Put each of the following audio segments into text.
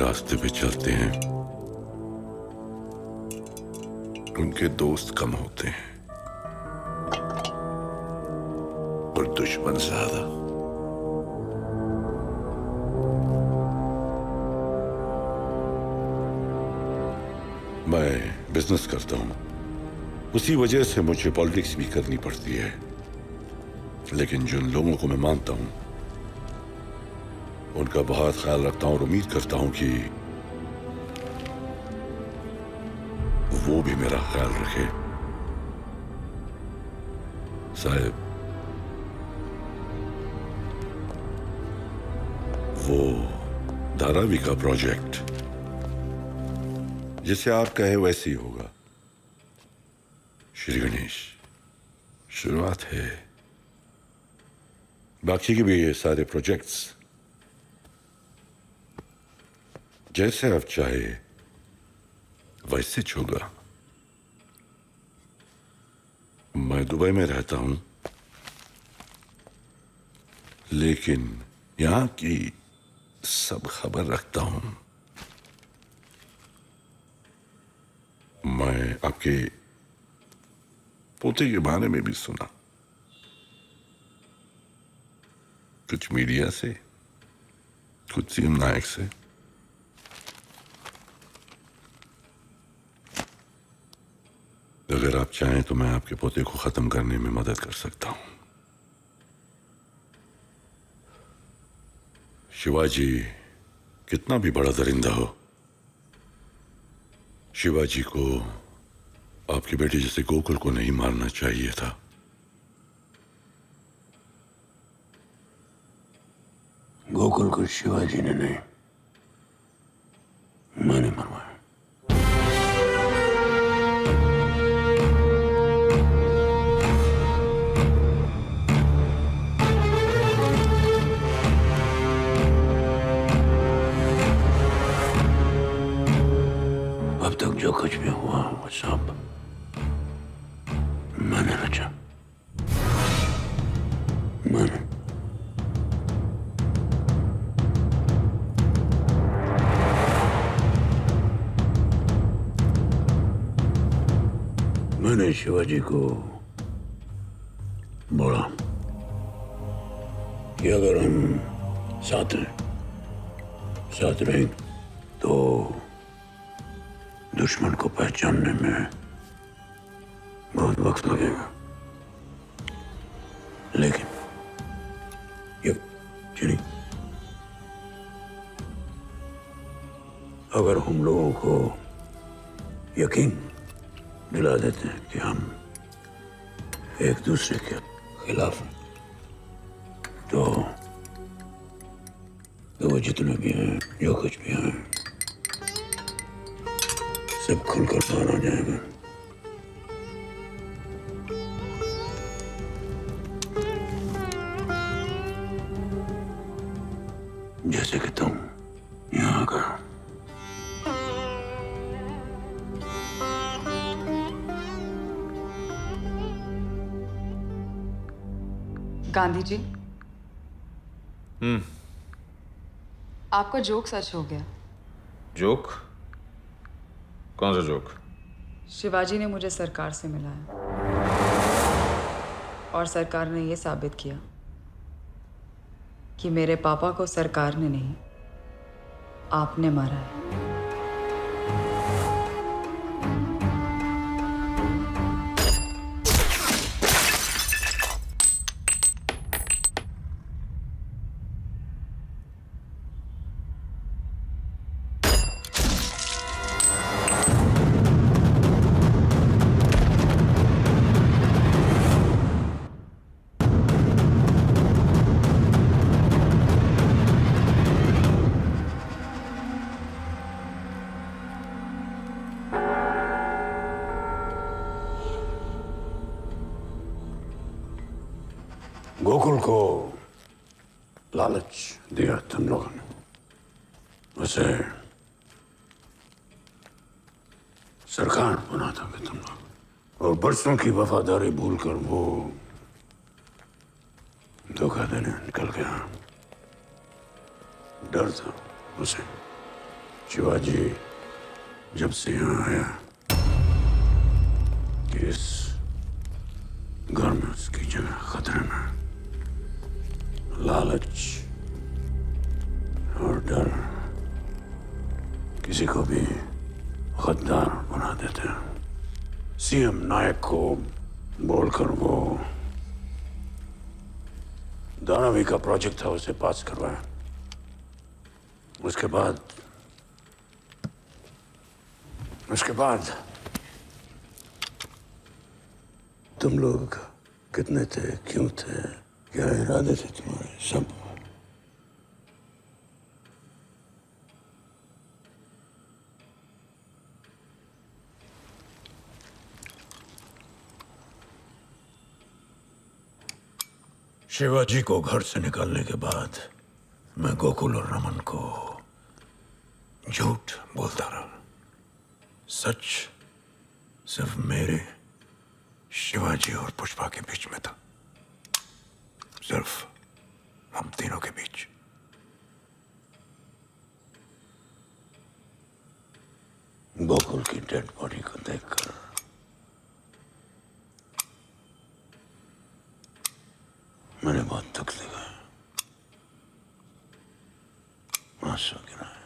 रास्ते पे चलते हैं उनके दोस्त कम होते हैं और दुश्मन ज्यादा। मैं बिजनेस करता हूं, उसी वजह से मुझे पॉलिटिक्स भी करनी पड़ती है, लेकिन जिन लोगों को मैं मानता हूं उनका बहुत ख्याल रखता हूं और उम्मीद करता हूं कि वो भी मेरा ख्याल रखे। साहब, वो धारावी का प्रोजेक्ट जिसे आप कहे वैसे ही होगा। श्री गणेश, शुरुआत है, बाकी के भी ये सारे प्रोजेक्ट्स जैसे आप चाहे वैसे होगा। मैं दुबई में रहता हूं, लेकिन यहां की सब खबर रखता हूं। मैं आपके पोते के बारे में भी सुना, कुछ मीडिया से, कुछ सीएम नायक से। अगर आप चाहें तो मैं आपके पोते को खत्म करने में मदद कर सकता हूं। शिवाजी कितना भी बड़ा दरिंदा हो, शिवाजी को आपकी बेटी जैसे गोकुल को नहीं मारना चाहिए था। गोकुल को शिवाजी ने नहीं, मैंने मरवाया। अब तक जो कुछ भी हुआ वो सब मैंने रचा। मैंने शिवाजी को बोला कि अगर हम साथ रहें तो दुश्मन को पहचानने में बहुत वक्त लगेगा, लेकिन ये चलिए, अगर हम लोगों को यकीन दिला देते हैं कि हम एक दूसरे के खिलाफ हैं, तो वो जितने भी हैं, जो कुछ भी हैं, सब खुलकर बाहर आ जाएगा। जैसे कि तुम यहाँ का गांधी जी, आपका जोक सच हो गया। जोक? कौन सा जोक? शिवाजी ने मुझे सरकार से मिलाया और सरकार ने यह साबित किया कि मेरे पापा को सरकार ने नहीं, आपने मारा है। गोकुल को लालच दिया तुम लोगों ने, उसे सरकार बना था कि तुम लोग, और बरसों की वफादारी भूलकर वो धोखा देने निकल गया। डर था उसे शिवाजी जब से यहाँ आया कि इस घर में उसकी जगह खतरे में, लालच और डर किसी को भी गद्दार बना देते हैं। सीएम नायक को बोलकर वो दानवी का प्रोजेक्ट था, उसे पास करवाया। उसके बाद तुम लोग कितने थे, क्यों थे, क्या इरादे थे तुम्हारे, सब शिवाजी को घर से निकालने के बाद मैं गोकुल और रमन को झूठ बोलता रहा। सच सिर्फ मेरे, शिवाजी और पुष्पा के बीच में था, सिर्फ हम तीनों के बीच। गोकुल की डेड बॉडी को देखकर मैंने बहुत दुख लगा, आंसू गिराए।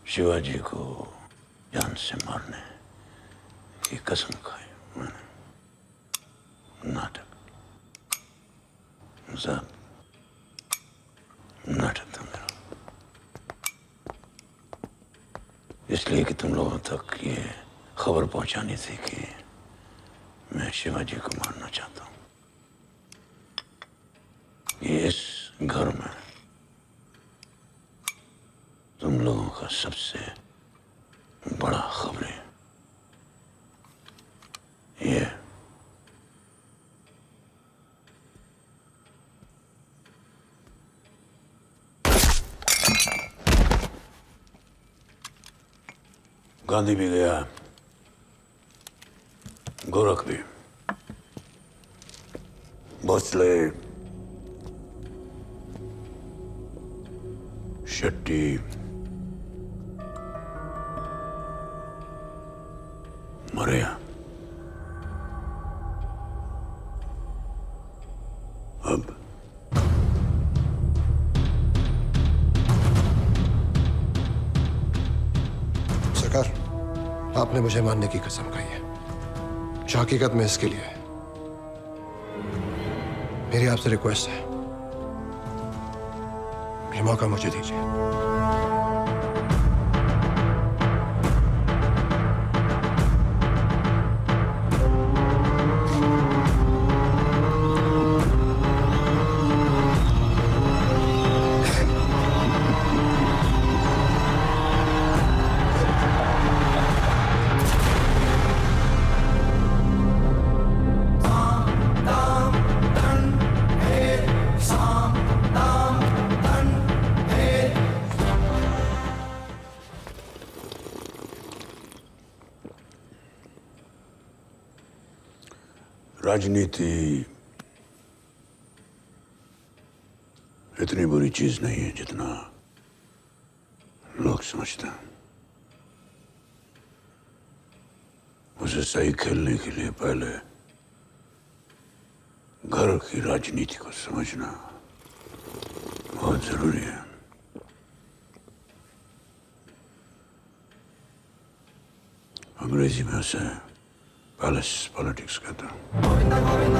शिवाजी को जान से मारने की कसम खाई मैंने। नाटक, सब नाटक था मेरा, इसलिए कि तुम लोगों तक ये खबर पहुंचानी थी कि मैं शिवाजी को मारना चाहता हूं। ये इस घर में तुम लोगों का सबसे बड़ा खबर है। ये गांधी भी गया, गोरख भी, भोसले, शेट्टी, मरे। अब सरकार, आपने मुझे मानने की कसम खाई है, जो हकीकत में इसके लिए है। मेरी आपसे रिक्वेस्ट है, ये मौका मुझे दीजिए। राजनीति इतनी बुरी चीज नहीं है जितना लोग समझते हैं। उसे सही खेलने के लिए पहले घर की राजनीति को समझना बहुत जरूरी है। अंग्रेजी में उसे पैलेस पॉलिटिक्स कहते हैं।